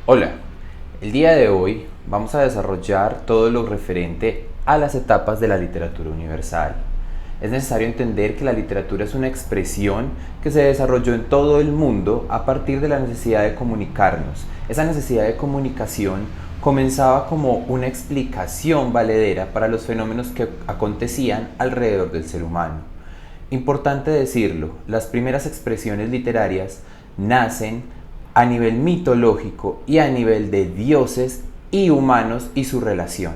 Hola, el día de hoy vamos a desarrollar todo lo referente a las etapas de la literatura universal. Es necesario entender que la literatura es una expresión que se desarrolló en todo el mundo a partir de la necesidad de comunicarnos. Esa necesidad de comunicación comenzaba como una explicación valedera para los fenómenos que acontecían alrededor del ser humano. Importante decirlo, las primeras expresiones literarias nacen a nivel mitológico y a nivel de dioses y humanos y su relación.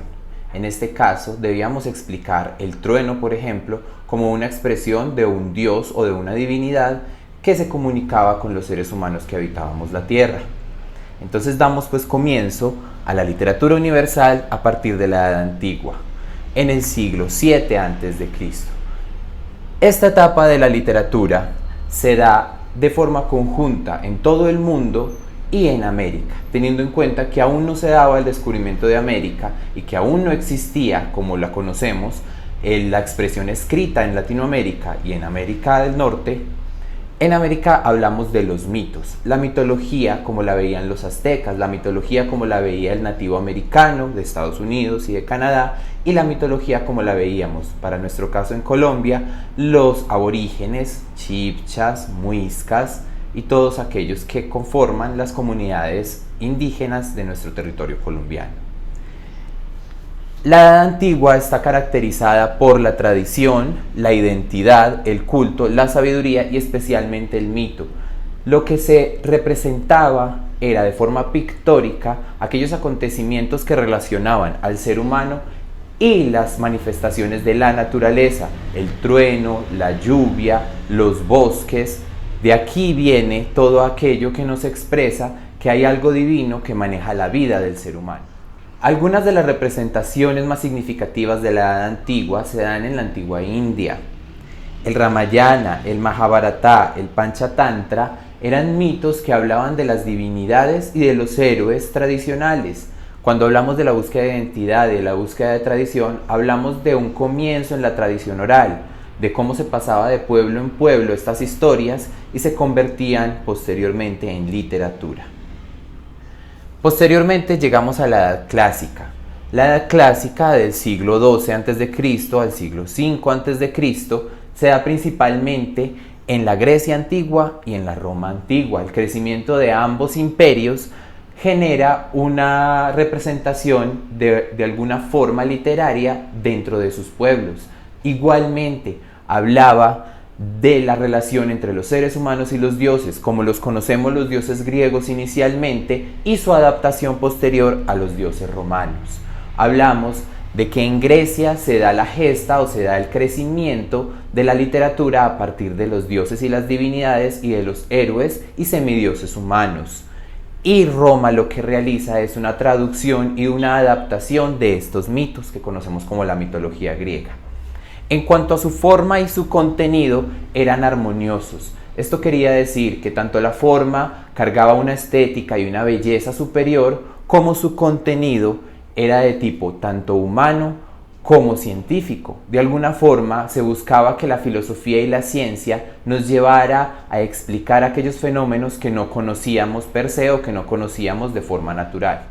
En este caso, debíamos explicar el trueno, por ejemplo, como una expresión de un dios o de una divinidad que se comunicaba con los seres humanos que habitábamos la tierra. Entonces damos pues comienzo a la literatura universal a partir de la Edad Antigua, en el siglo VII a.C. Esta etapa de la literatura se da de forma conjunta en todo el mundo y en América, teniendo en cuenta que aún no se daba el descubrimiento de América y que aún no existía, como la conocemos, la expresión escrita en Latinoamérica y en América del Norte. En América hablamos de los mitos, la mitología como la veían los aztecas, la mitología como la veía el nativo americano de Estados Unidos y de Canadá, y la mitología como la veíamos, para nuestro caso en Colombia, los aborígenes, chibchas, muiscas y todos aquellos que conforman las comunidades indígenas de nuestro territorio colombiano. La Edad Antigua está caracterizada por la tradición, la identidad, el culto, la sabiduría y especialmente el mito. Lo que se representaba era de forma pictórica aquellos acontecimientos que relacionaban al ser humano y las manifestaciones de la naturaleza, el trueno, la lluvia, los bosques. De aquí viene todo aquello que nos expresa que hay algo divino que maneja la vida del ser humano. Algunas de las representaciones más significativas de la Edad Antigua se dan en la antigua India. El Ramayana, el Mahabharata, el Panchatantra eran mitos que hablaban de las divinidades y de los héroes tradicionales. Cuando hablamos de la búsqueda de identidad y de la búsqueda de tradición, hablamos de un comienzo en la tradición oral, de cómo se pasaba de pueblo en pueblo estas historias y se convertían posteriormente en literatura. Posteriormente llegamos a la Edad Clásica. La Edad Clásica del siglo XII a.C. al siglo V a.C. se da principalmente en la Grecia antigua y en la Roma antigua. El crecimiento de ambos imperios genera una representación de alguna forma literaria dentro de sus pueblos. Igualmente, hablaba de la relación entre los seres humanos y los dioses, como los conocemos los dioses griegos inicialmente, y su adaptación posterior a los dioses romanos. Hablamos de que en Grecia se da la gesta o se da el crecimiento de la literatura a partir de los dioses y las divinidades y de los héroes y semidioses humanos. Y Roma lo que realiza es una traducción y una adaptación de estos mitos que conocemos como la mitología griega. En cuanto a su forma y su contenido, eran armoniosos. Esto quería decir que tanto la forma cargaba una estética y una belleza superior, como su contenido era de tipo tanto humano como científico. De alguna forma se buscaba que la filosofía y la ciencia nos llevara a explicar aquellos fenómenos que no conocíamos per se o que no conocíamos de forma natural.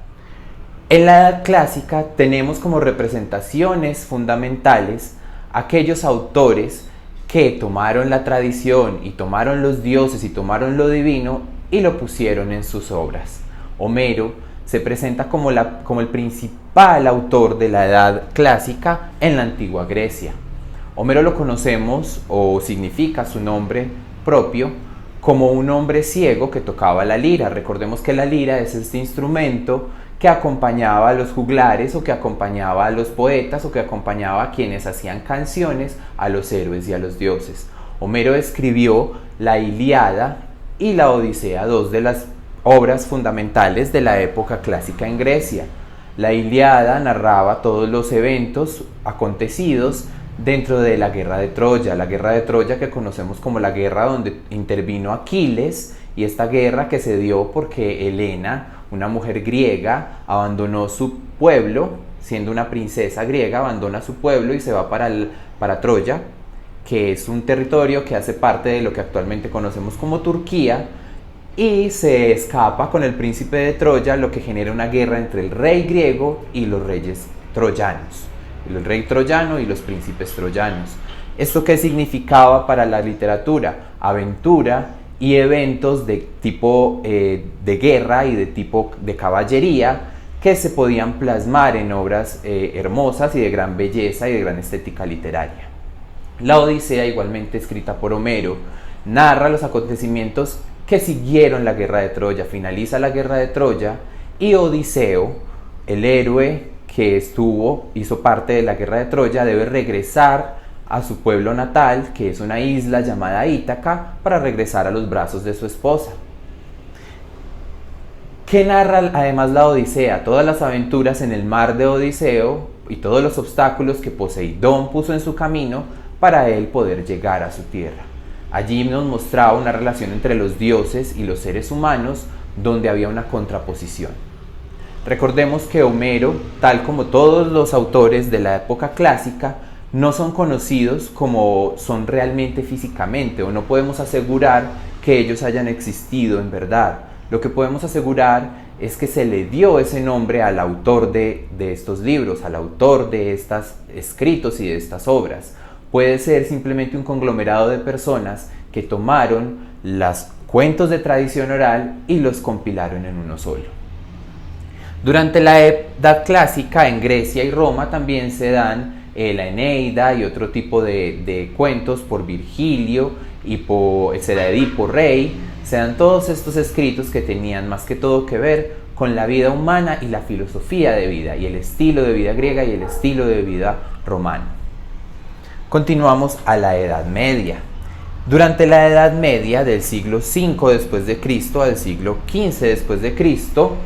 En la Edad Clásica tenemos como representaciones fundamentales aquellos autores que tomaron la tradición y tomaron los dioses y tomaron lo divino y lo pusieron en sus obras. Homero se presenta como el principal autor de la Edad Clásica en la antigua Grecia. Homero lo conocemos, o significa su nombre propio, como un hombre ciego que tocaba la lira. Recordemos que la lira es este instrumento que acompañaba a los juglares o que acompañaba a los poetas o que acompañaba a quienes hacían canciones a los héroes y a los dioses. Homero escribió la Ilíada y la Odisea, dos de las obras fundamentales de la época clásica en Grecia. La Ilíada narraba todos los eventos acontecidos dentro de la guerra de Troya que conocemos como la guerra donde intervino Aquiles, y esta guerra que se dio porque Helena, una mujer griega, abandonó su pueblo, siendo una princesa griega, abandona su pueblo y se va para Troya, que es un territorio que hace parte de lo que actualmente conocemos como Turquía, y se escapa con el príncipe de Troya, lo que genera una guerra entre el rey griego y los reyes troyanos, el rey troyano y los príncipes troyanos. ¿Esto qué significaba para la literatura? Aventura y eventos de tipo de guerra y de tipo de caballería que se podían plasmar en obras hermosas y de gran belleza y de gran estética literaria. La Odisea, igualmente escrita por Homero, narra los acontecimientos que siguieron la guerra de Troya. Finaliza la guerra de Troya y Odiseo, el héroe que hizo parte de la guerra de Troya, debe regresar a su pueblo natal, que es una isla llamada Ítaca, para regresar a los brazos de su esposa. ¿Qué narra además la Odisea? Todas las aventuras en el mar de Odiseo y todos los obstáculos que Poseidón puso en su camino para él poder llegar a su tierra. Allí nos mostraba una relación entre los dioses y los seres humanos donde había una contraposición. Recordemos que Homero, tal como todos los autores de la época clásica, no son conocidos como son realmente físicamente, o no podemos asegurar que ellos hayan existido en verdad. Lo que podemos asegurar es que se le dio ese nombre al autor de estos libros, al autor de estos escritos y de estas obras. Puede ser simplemente un conglomerado de personas que tomaron los cuentos de tradición oral y los compilaron en uno solo. Durante la Edad Clásica, en Grecia y Roma también se dan la Eneida y otro tipo de cuentos por Virgilio y se da Edipo Rey. Se dan todos estos escritos que tenían más que todo que ver con la vida humana y la filosofía de vida y el estilo de vida griega y el estilo de vida romano. Continuamos a la Edad Media. Durante la Edad Media, del siglo V después de Cristo al siglo XV después de Cristo,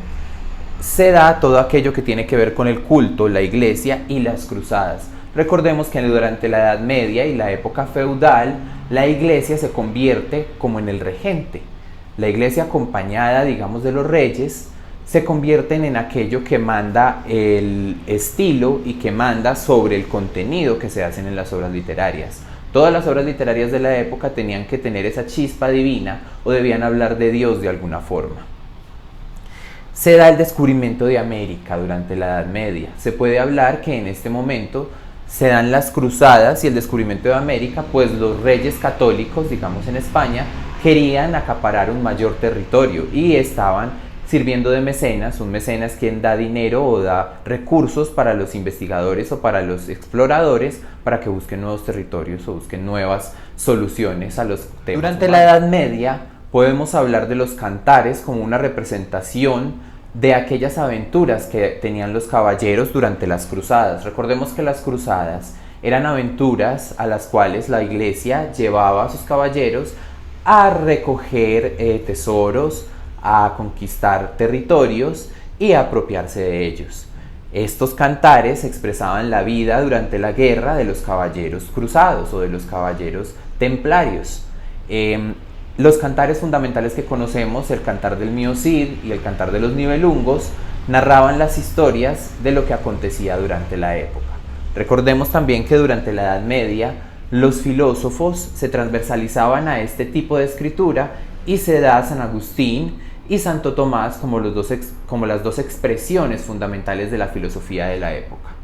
se da todo aquello que tiene que ver con el culto, la iglesia y las cruzadas. Recordemos que durante la Edad Media y la época feudal, la iglesia se convierte como en el regente. La iglesia, acompañada, digamos, de los reyes, se convierten en aquello que manda el estilo y que manda sobre el contenido que se hacen en las obras literarias. Todas las obras literarias de la época tenían que tener esa chispa divina o debían hablar de Dios de alguna forma. Se da el descubrimiento de América durante la Edad Media. Se puede hablar que en este momento se dan las cruzadas y el descubrimiento de América, pues los reyes católicos, digamos en España, querían acaparar un mayor territorio y estaban sirviendo de mecenas. Un mecenas quien da dinero o da recursos para los investigadores o para los exploradores para que busquen nuevos territorios o busquen nuevas soluciones a los temas. Durante la Edad Media podemos hablar de los cantares como una representación de aquellas aventuras que tenían los caballeros durante las cruzadas. Recordemos que las cruzadas eran aventuras a las cuales la iglesia llevaba a sus caballeros a recoger tesoros, a conquistar territorios y a apropiarse de ellos. Estos cantares expresaban la vida durante la guerra de los caballeros cruzados o de los caballeros templarios. Los cantares fundamentales que conocemos, el cantar del Mío Cid y el cantar de los Nibelungos, narraban las historias de lo que acontecía durante la época. Recordemos también que durante la Edad Media los filósofos se transversalizaban a este tipo de escritura y se da a San Agustín y Santo Tomás como las dos expresiones fundamentales de la filosofía de la época.